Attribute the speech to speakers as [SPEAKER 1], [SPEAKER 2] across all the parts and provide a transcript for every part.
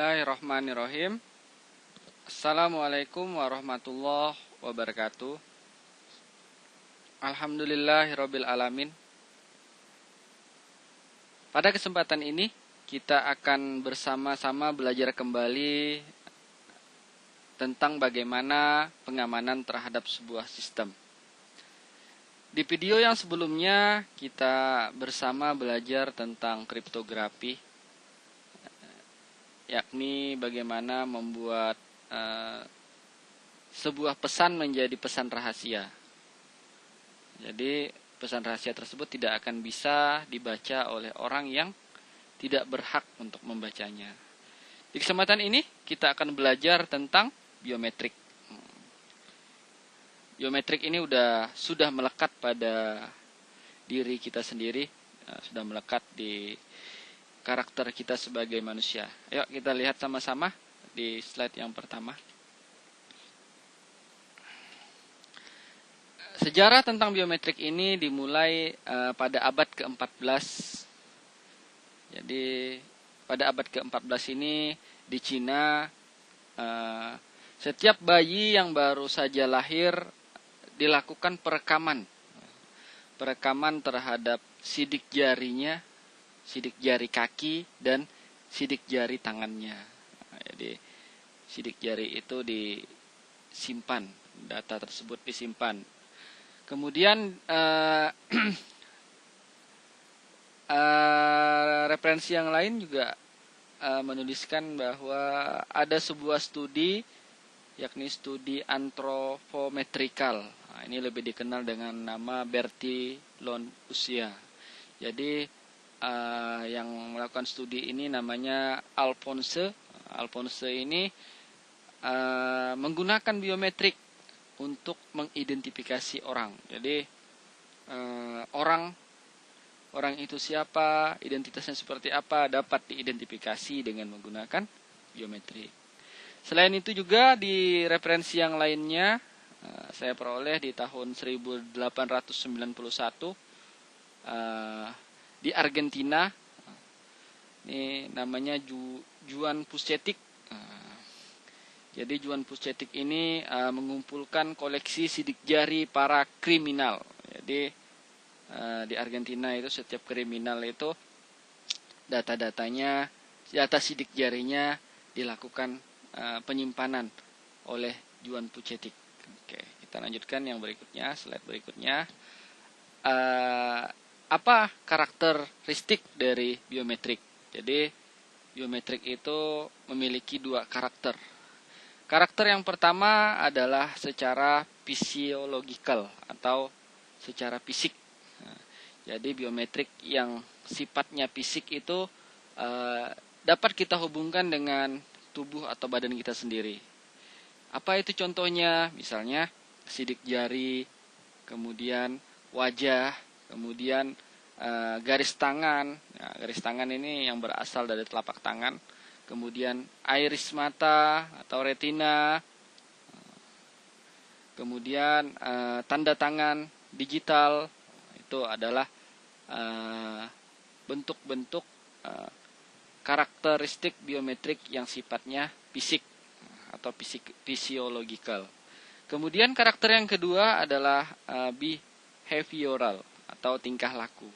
[SPEAKER 1] Bismillahirrahmanirrahim. Assalamualaikum warahmatullahi wabarakatuh. Alhamdulillahirabbil alamin. Pada kesempatan ini kita akan bersama-sama belajar kembali tentang bagaimana pengamanan terhadap sebuah sistem. Di video yang sebelumnya kita bersama belajar tentang kriptografi, yakni bagaimana membuat sebuah pesan menjadi pesan rahasia. Jadi pesan rahasia tersebut tidak akan bisa dibaca oleh orang yang tidak berhak untuk membacanya. Di kesempatan ini kita akan belajar tentang biometrik. Biometrik ini sudah melekat pada diri kita sendiri, sudah melekat di karakter kita sebagai manusia. Ayo kita lihat sama-sama di slide yang pertama. Sejarah tentang biometrik ini dimulai pada abad ke-14. Jadi pada abad ke-14 ini di Cina, setiap bayi yang baru saja lahir dilakukan perekaman terhadap sidik jarinya, sidik jari kaki, dan sidik jari tangannya. Jadi sidik jari itu disimpan, data tersebut disimpan. Kemudian referensi yang lain juga menuliskan bahwa ada sebuah studi, yakni studi antropometrikal. Nah, ini lebih dikenal dengan nama Bertillon-Usia. Jadi yang melakukan studi ini namanya Alphonse. Alphonse ini menggunakan biometrik untuk mengidentifikasi orang. Jadi orang itu siapa, identitasnya seperti apa, dapat diidentifikasi dengan menggunakan biometrik. Selain itu juga di referensi yang lainnya saya peroleh di tahun 1891 di Argentina. Ini namanya Juan Puscetic. Jadi Juan Puscetic ini mengumpulkan koleksi sidik jari para kriminal. Jadi di Argentina itu setiap kriminal itu data sidik jarinya dilakukan penyimpanan oleh Juan Puscetic. Oke, kita lanjutkan yang berikutnya, slide berikutnya. Apa karakteristik dari biometrik? Jadi biometrik itu memiliki dua karakter. Karakter yang pertama adalah secara physiological atau secara fisik. Jadi biometrik yang sifatnya fisik itu dapat kita hubungkan dengan tubuh atau badan kita sendiri. Apa itu contohnya? Misalnya sidik jari, kemudian wajah, kemudian garis tangan. Nah, garis tangan ini yang berasal dari telapak tangan. Kemudian iris mata atau retina. Kemudian tanda tangan digital. Itu adalah bentuk-bentuk karakteristik biometrik yang sifatnya fisik atau physiological. Kemudian karakter yang kedua adalah behavioral atau tingkah laku.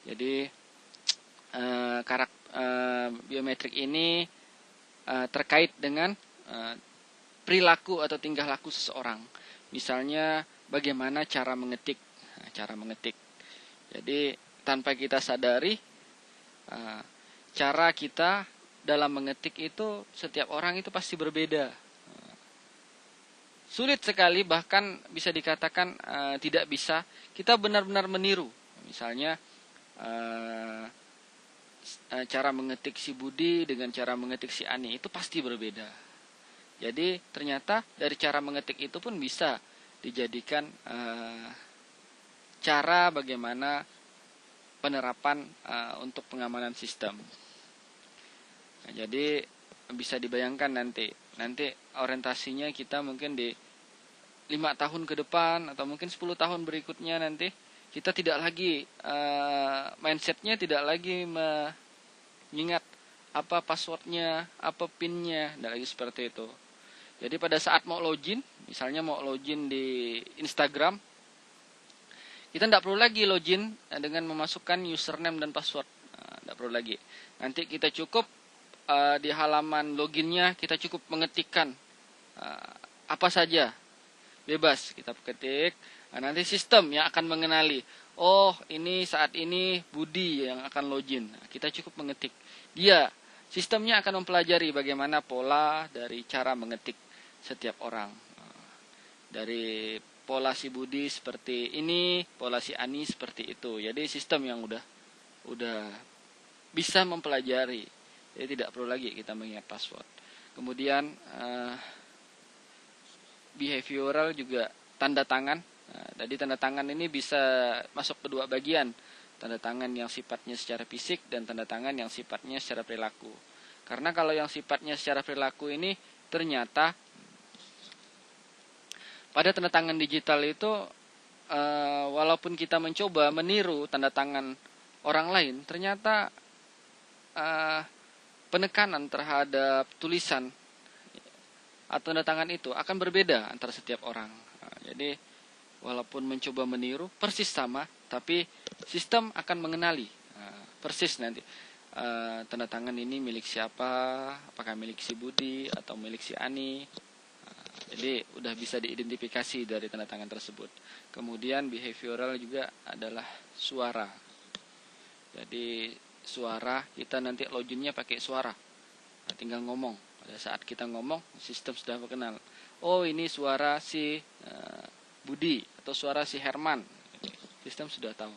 [SPEAKER 1] Jadi biometrik ini terkait dengan perilaku atau tingkah laku seseorang. Misalnya bagaimana cara mengetik. Jadi tanpa kita sadari, cara kita dalam mengetik itu setiap orang itu pasti berbeda. Sulit sekali, bahkan bisa dikatakan tidak bisa kita benar-benar meniru. Misalnya cara mengetik si Budi dengan cara mengetik si Ani itu pasti berbeda. Jadi ternyata dari cara mengetik itu pun bisa dijadikan cara bagaimana penerapan untuk pengamanan sistem. Nah, jadi bisa dibayangkan nanti orientasinya kita mungkin di 5 tahun ke depan atau mungkin 10 tahun berikutnya nanti kita tidak lagi mindsetnya tidak lagi mengingat apa passwordnya, apa pinnya, tidak lagi seperti itu. Jadi pada saat mau login, misalnya mau login di Instagram, kita tidak perlu lagi login dengan memasukkan username dan password, tidak perlu lagi. Nanti kita cukup di halaman loginnya kita cukup mengetikkan apa saja, bebas kita ketik. Nanti sistem yang akan mengenali, oh ini saat ini Budi yang akan login. Kita cukup mengetik. Sistemnya akan mempelajari bagaimana pola dari cara mengetik setiap orang. Dari pola si Budi seperti ini, pola si Ani seperti itu. Jadi sistem yang udah bisa mempelajari. Jadi tidak perlu lagi kita mengingat password. Kemudian behavioral juga tanda tangan. Jadi tanda tangan ini bisa masuk kedua bagian. Tanda tangan yang sifatnya secara fisik dan tanda tangan yang sifatnya secara perilaku. Karena kalau yang sifatnya secara perilaku ini ternyata pada tanda tangan digital itu walaupun kita mencoba meniru tanda tangan orang lain, ternyata penekanan terhadap tulisan atau tanda tangan itu akan berbeda antara setiap orang. Jadi walaupun mencoba meniru persis sama, tapi sistem akan mengenali persis nanti tanda tangan ini milik siapa, apakah milik si Budi atau milik si Ani. Jadi udah bisa diidentifikasi dari tanda tangan tersebut. Kemudian behavioral juga adalah suara. Jadi suara kita nanti loginnya pakai suara. Tinggal ngomong. Pada saat kita ngomong, sistem sudah mengenal. Oh ini suara si Budi atau suara si Herman. Sistem sudah tahu.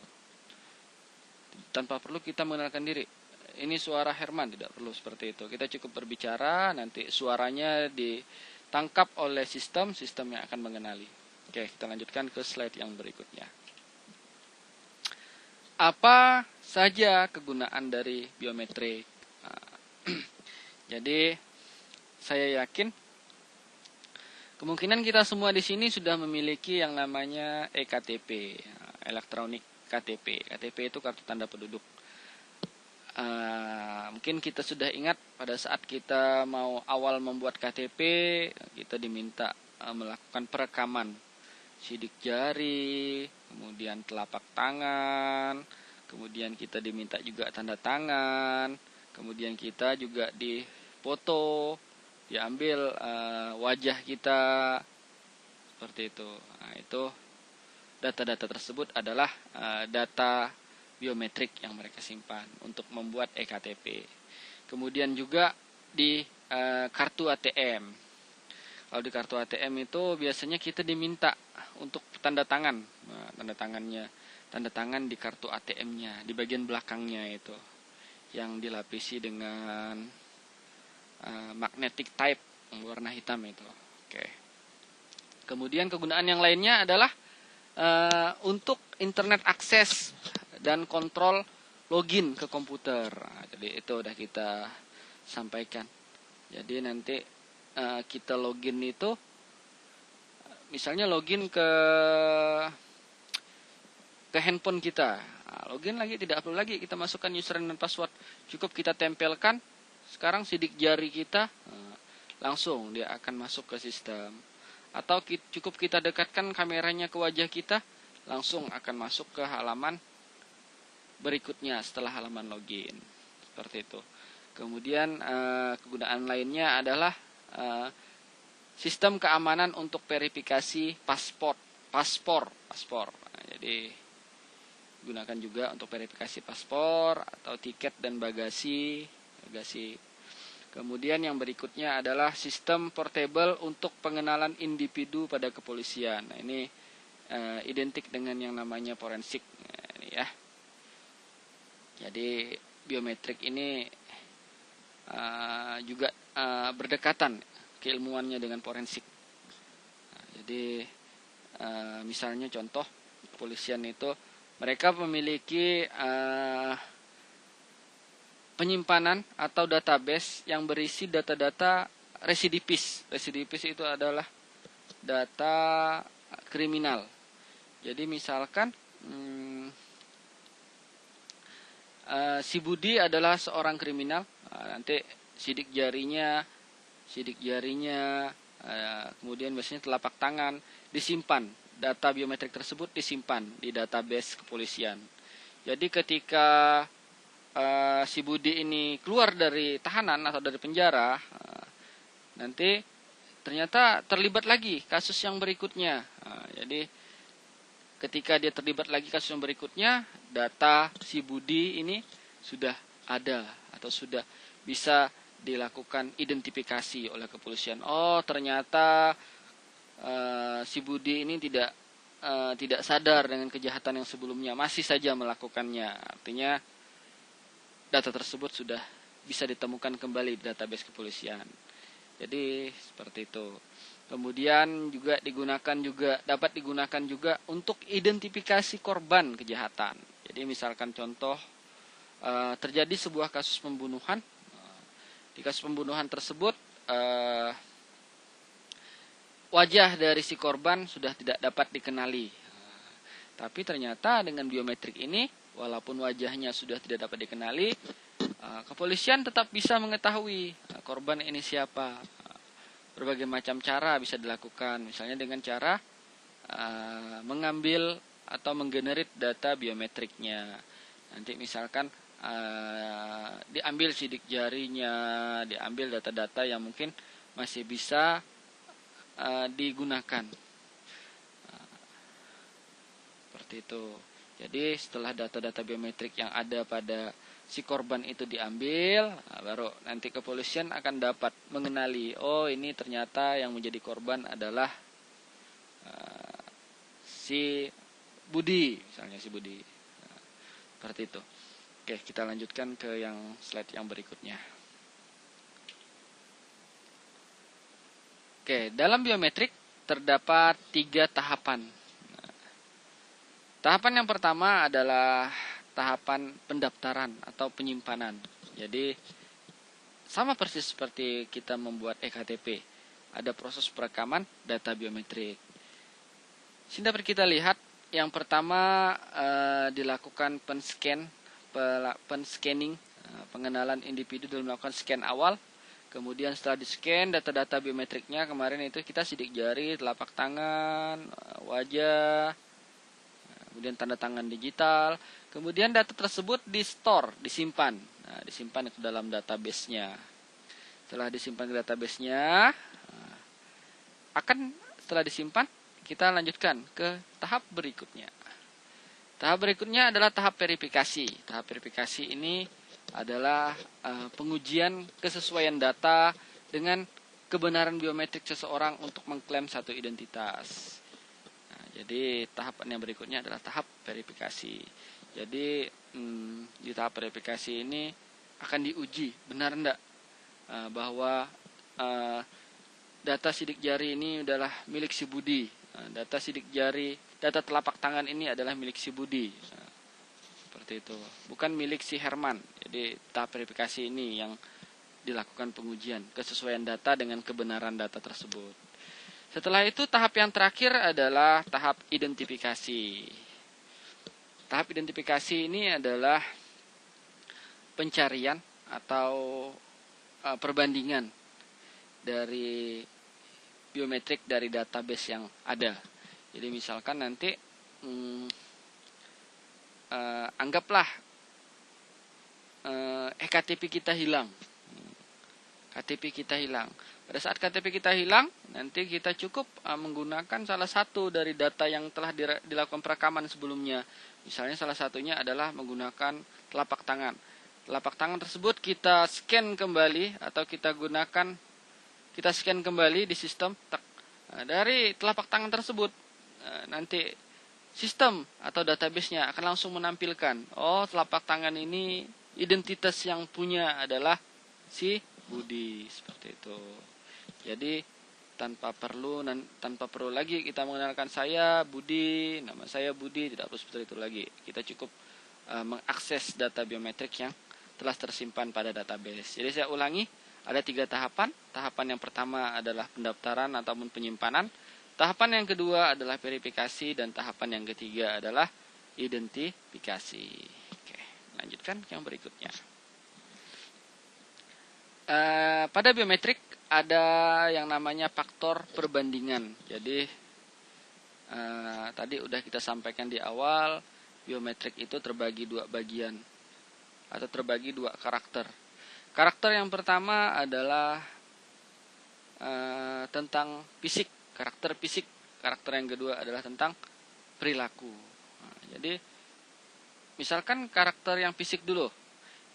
[SPEAKER 1] Tanpa perlu kita mengenalkan diri. Ini suara Herman, tidak perlu seperti itu. Kita cukup berbicara, nanti suaranya ditangkap oleh sistem yang akan mengenali. Oke, kita lanjutkan ke slide yang berikutnya. Apa saja kegunaan dari biometrik? Jadi, saya yakin kemungkinan kita semua di sini sudah memiliki yang namanya EKTP, elektronik KTP. KTP itu kartu tanda penduduk. Mungkin kita sudah ingat pada saat kita mau awal membuat KTP, kita diminta melakukan perekaman sidik jari, kemudian telapak tangan, kemudian kita diminta juga tanda tangan, kemudian kita juga difoto, diambil wajah kita seperti itu. Nah, itu data-data tersebut adalah data biometrik yang mereka simpan untuk membuat EKTP. Kemudian juga di kartu ATM. Kalau di kartu ATM itu biasanya kita diminta untuk tanda tangan. Nah, tanda tangan di kartu ATM-nya, di bagian belakangnya itu yang dilapisi dengan magnetic tape warna hitam itu. Oke. Kemudian kegunaan yang lainnya adalah untuk internet akses dan kontrol login ke komputer. Nah, jadi itu udah kita sampaikan. Jadi nanti kita login itu, misalnya login ke handphone kita. Nah, login lagi tidak perlu lagi kita masukkan username dan password. Cukup kita tempelkan. Sekarang sidik jari kita, langsung dia akan masuk ke sistem. Atau cukup kita dekatkan kameranya ke wajah kita, langsung akan masuk ke halaman berikutnya setelah halaman login. Seperti itu. Kemudian kegunaan lainnya adalah sistem keamanan untuk verifikasi paspor. Nah, jadi gunakan juga untuk verifikasi paspor atau tiket dan bagasi. Kemudian yang berikutnya adalah sistem portable untuk pengenalan individu pada kepolisian. Nah, ini identik dengan yang namanya forensik. Nah, ini ya. Jadi biometrik ini juga berdekatan keilmuannya dengan forensik. Nah, jadi misalnya contoh kepolisian itu mereka memiliki penyimpanan atau database yang berisi data-data residivis. Residivis itu adalah data kriminal. Jadi misalkan si Budi adalah seorang kriminal, nanti sidik jarinya, kemudian biasanya telapak tangan disimpan. Data biometrik tersebut disimpan di database kepolisian. Jadi ketika si Budi ini keluar dari tahanan atau dari penjara, nanti ternyata terlibat lagi kasus yang berikutnya. Jadi ketika dia terlibat lagi kasus yang berikutnya, data si Budi ini sudah ada atau sudah bisa dilakukan identifikasi oleh kepolisian. Oh, ternyata si Budi ini tidak sadar dengan kejahatan yang sebelumnya, masih saja melakukannya. Artinya data tersebut sudah bisa ditemukan kembali di database kepolisian. Jadi seperti itu. Kemudian juga dapat digunakan juga untuk identifikasi korban kejahatan. Jadi misalkan contoh, terjadi sebuah kasus pembunuhan. Di kasus pembunuhan tersebut wajah dari si korban sudah tidak dapat dikenali. Tapi ternyata dengan biometrik ini, walaupun wajahnya sudah tidak dapat dikenali, kepolisian tetap bisa mengetahui korban ini siapa. Berbagai macam cara bisa dilakukan, misalnya dengan cara mengambil atau menggenerate data biometriknya. Nanti misalkan diambil sidik jarinya, diambil data-data yang mungkin masih bisa digunakan. Seperti itu. Jadi setelah data-data biometrik yang ada pada si korban itu diambil, baru nanti kepolisian akan dapat mengenali, oh ini ternyata yang menjadi korban adalah si Budi, misalnya si Budi. Seperti itu. Oke, kita lanjutkan ke yang slide yang berikutnya. Oke, dalam biometrik terdapat 3 tahapan. Tahapan yang pertama adalah tahapan pendaftaran atau penyimpanan. Jadi sama persis seperti kita membuat ektp. Ada proses perekaman data biometrik. Sini dapat kita lihat yang pertama dilakukan penscanning, pengenalan individu dalam melakukan scan awal. Kemudian setelah di-scan data-data biometriknya kemarin itu kita sidik jari, telapak tangan, wajah, kemudian tanda tangan digital. Kemudian data tersebut di-store, disimpan. Nah, disimpan itu dalam database-nya. Setelah disimpan ke database-nya, setelah disimpan, kita lanjutkan ke tahap berikutnya. Tahap berikutnya adalah tahap verifikasi. Tahap verifikasi ini adalah pengujian kesesuaian data dengan kebenaran biometrik seseorang untuk mengklaim satu identitas. Nah, jadi tahapan yang berikutnya adalah tahap verifikasi. Jadi di tahap verifikasi ini akan diuji benar enggak bahwa data sidik jari ini adalah milik si Budi. Data sidik jari, data telapak tangan ini adalah milik si Budi. Seperti itu. Bukan milik si Herman. Jadi tahap verifikasi ini yang dilakukan pengujian kesesuaian data dengan kebenaran data tersebut. Setelah itu tahap yang terakhir adalah tahap identifikasi. Tahap identifikasi ini adalah pencarian atau perbandingan dari biometrik dari database yang ada. Jadi misalkan nanti anggaplah KTP kita hilang. KTP kita hilang. Pada saat KTP kita hilang, nanti kita cukup menggunakan salah satu dari data yang telah dilakukan perekaman sebelumnya. Misalnya salah satunya adalah menggunakan telapak tangan. Telapak tangan tersebut kita scan kembali atau kita scan kembali di sistem. Nah, dari telapak tangan tersebut nanti sistem atau database-nya akan langsung menampilkan, oh telapak tangan ini identitas yang punya adalah si Budi, seperti itu. Jadi tanpa perlu lagi kita mengenalkan saya Budi, nama saya Budi, tidak perlu seperti itu lagi. Kita cukup mengakses data biometrik yang telah tersimpan pada database. Jadi saya ulangi, ada 3 tahapan. Tahapan yang pertama adalah pendaftaran ataupun penyimpanan. Tahapan yang kedua adalah verifikasi dan tahapan yang ketiga adalah identifikasi. Oke, lanjutkan yang berikutnya. Pada biometrik ada yang namanya faktor perbandingan. Jadi tadi udah kita sampaikan di awal, biometrik itu terbagi dua bagian atau terbagi dua karakter. Karakter yang pertama adalah tentang fisik, karakter fisik. Karakter yang kedua adalah tentang perilaku. Jadi misalkan karakter yang fisik dulu.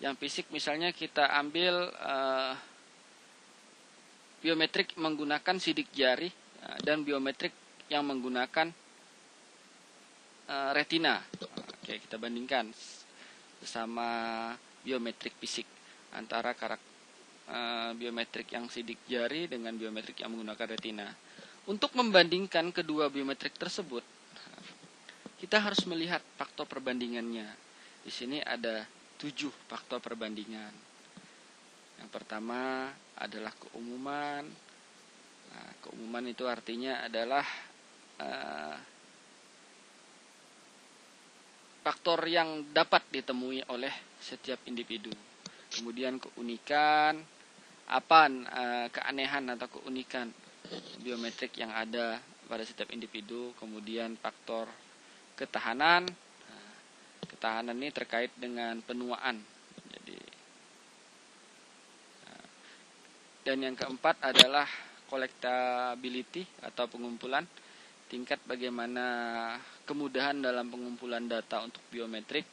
[SPEAKER 1] Yang fisik misalnya kita ambil biometrik menggunakan sidik jari dan biometrik yang menggunakan retina. Oke, kita bandingkan bersama biometrik fisik antara biometrik yang sidik jari dengan biometrik yang menggunakan retina. Untuk membandingkan kedua biometrik tersebut, kita harus melihat faktor perbandingannya. Di sini ada 7 faktor perbandingan. Yang pertama adalah keumuman. Nah, keumuman itu artinya adalah faktor yang dapat ditemui oleh setiap individu. Kemudian keunikan, keanehan atau keunikan biometrik yang ada pada setiap individu. Kemudian faktor ketahanan. Ketahanan ini terkait dengan penuaan. Dan yang keempat adalah collectability atau pengumpulan, tingkat bagaimana kemudahan dalam pengumpulan data untuk biometrik.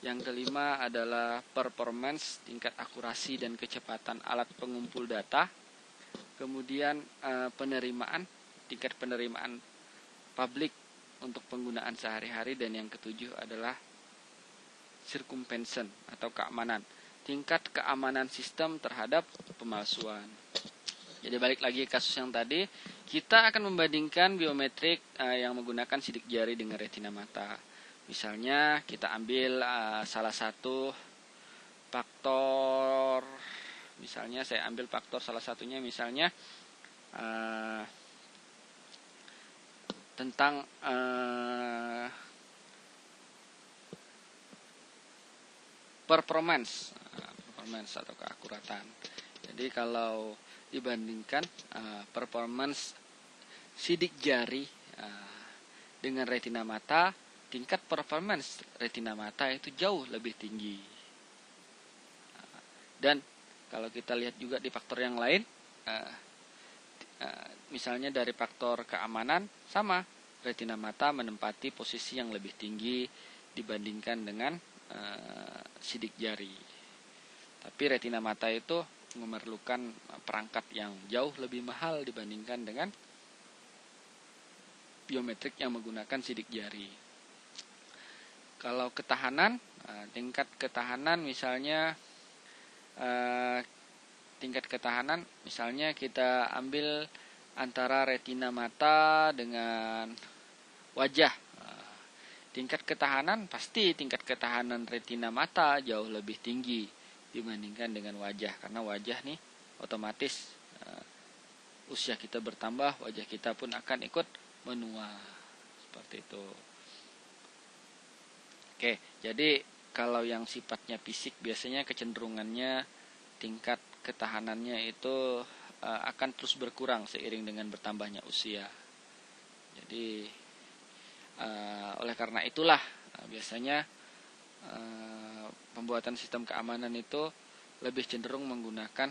[SPEAKER 1] Yang kelima adalah performance, tingkat akurasi dan kecepatan alat pengumpul data. Kemudian penerimaan, tingkat penerimaan publik untuk penggunaan sehari-hari. Dan yang ketujuh adalah circumvention atau keamanan, tingkat keamanan sistem terhadap pemalsuan. Jadi balik lagi kasus yang tadi, kita akan membandingkan biometrik yang menggunakan sidik jari dengan retina mata. Misalnya kita ambil salah satu faktor, misalnya saya ambil faktor salah satunya misalnya tentang performance atau keakuratan. Jadi kalau dibandingkan performance sidik jari dengan retina mata, tingkat performance retina mata itu jauh lebih tinggi. Dan kalau kita lihat juga di faktor yang lain, misalnya dari faktor keamanan, sama, retina mata menempati posisi yang lebih tinggi dibandingkan dengan sidik jari. Tapi retina mata itu memerlukan perangkat yang jauh lebih mahal dibandingkan dengan biometrik yang menggunakan sidik jari. Kalau ketahanan, tingkat ketahanan misalnya kita ambil antara retina mata dengan wajah. Tingkat ketahanan retina mata jauh lebih tinggi dibandingkan dengan wajah, karena wajah nih otomatis usia kita bertambah, wajah kita pun akan ikut menua, seperti itu. Oke, jadi kalau yang sifatnya fisik biasanya kecenderungannya tingkat ketahanannya itu akan terus berkurang seiring dengan bertambahnya usia. Jadi oleh karena itulah biasanya pembuatan sistem keamanan itu lebih cenderung menggunakan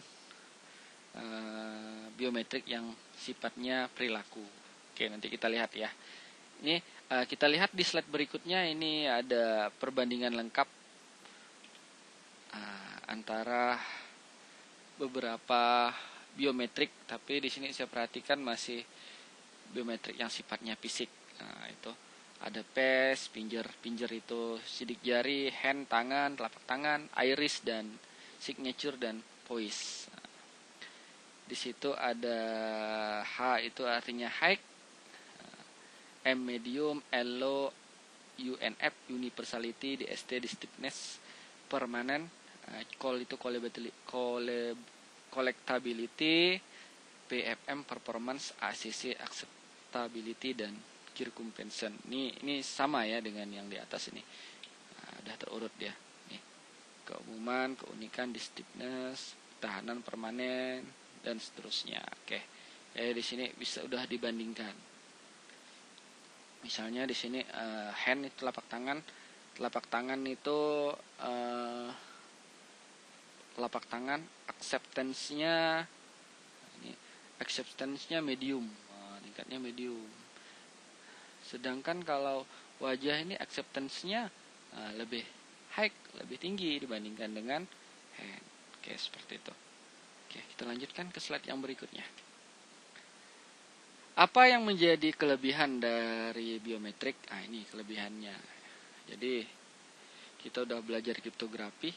[SPEAKER 1] biometrik yang sifatnya perilaku. Oke, nanti kita lihat ya. Ini kita lihat di slide berikutnya, ini ada perbandingan lengkap antara beberapa biometrik, tapi di sini saya perhatikan masih biometrik yang sifatnya fisik. Nah, itu ada face, pinjer itu sidik jari, hand tangan, telapak tangan, iris dan signature dan voice. Nah, di situ ada H itu artinya height, M medium, L low, UNF universality, DST distinctness, permanent, call itu collectability, PFM performance, ACC acceptability dan circumvention. Ini sama ya dengan yang di atas ini. Udah terurut ya. Nih, keumuman, keunikan, distinctness, tahanan permanen dan seterusnya. Oke. Jadi di sini bisa udah dibandingkan. Misalnya di sini hand itu telapak tangan. Telapak tangan itu telapak tangan acceptance-nya medium. Tingkatnya medium. Sedangkan kalau wajah ini acceptance-nya lebih high, lebih tinggi dibandingkan dengan hand. Oke, seperti itu. Oke, kita lanjutkan ke slide yang berikutnya. Apa yang menjadi kelebihan dari biometrik? Ini kelebihannya. Jadi, kita udah belajar kriptografi.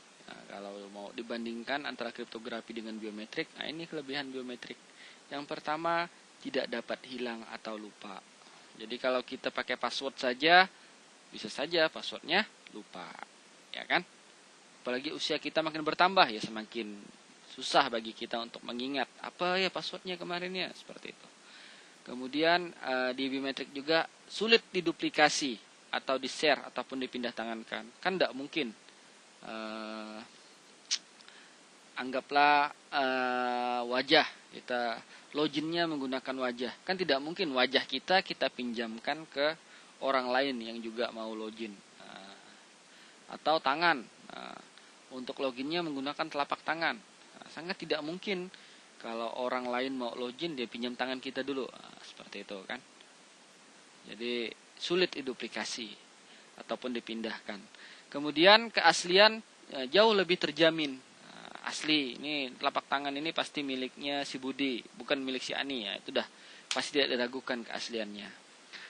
[SPEAKER 1] Kalau mau dibandingkan antara kriptografi dengan biometrik, ini kelebihan biometrik. Yang pertama, tidak dapat hilang atau lupa. Jadi kalau kita pakai password saja, bisa saja passwordnya lupa, ya kan? Apalagi usia kita makin bertambah, ya semakin susah bagi kita untuk mengingat apa ya passwordnya kemarin ya, seperti itu. Kemudian di biometrik juga sulit diduplikasi atau di-share ataupun dipindah tangankan. Kan tidak mungkin. Anggaplah wajah, kita loginnya menggunakan wajah. Kan tidak mungkin wajah kita pinjamkan ke orang lain yang juga mau login. Atau tangan. Untuk loginnya menggunakan telapak tangan. Sangat tidak mungkin kalau orang lain mau login dia pinjam tangan kita dulu. Seperti itu kan. Jadi sulit diduplikasi ataupun dipindahkan. Kemudian keaslian jauh lebih terjamin. Asli, ini telapak tangan ini pasti miliknya si Budi, bukan milik si Ani ya. Itu dah pasti tidak diragukan keasliannya.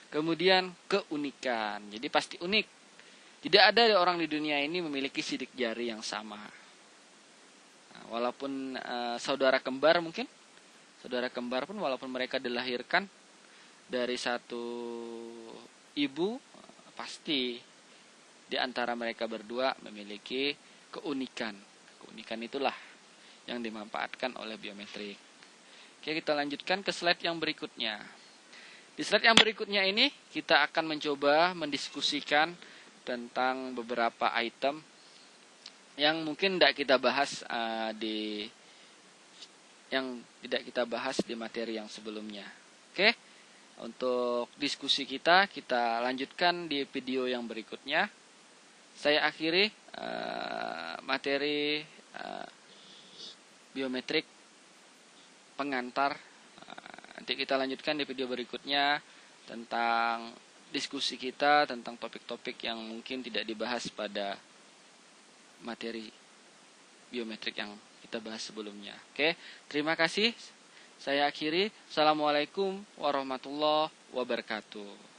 [SPEAKER 1] Kemudian keunikan. Jadi pasti unik. Tidak ada orang di dunia ini memiliki sidik jari yang sama. Walaupun saudara kembar mungkin, saudara kembar pun walaupun mereka dilahirkan dari satu ibu, pasti di antara mereka berdua memiliki keunikan. Keunikan itulah yang dimanfaatkan oleh biometrik. Oke, kita lanjutkan ke slide yang berikutnya. Di slide yang berikutnya ini kita akan mencoba mendiskusikan tentang beberapa item yang mungkin tidak kita bahas di materi yang sebelumnya. Oke, untuk diskusi kita lanjutkan di video yang berikutnya. Saya akhiri materi biometrik pengantar. Nanti kita lanjutkan di video berikutnya tentang diskusi kita tentang topik-topik yang mungkin tidak dibahas pada materi biometrik yang kita bahas sebelumnya. Oke, terima kasih. Saya akhiri. Assalamualaikum warahmatullahi wabarakatuh.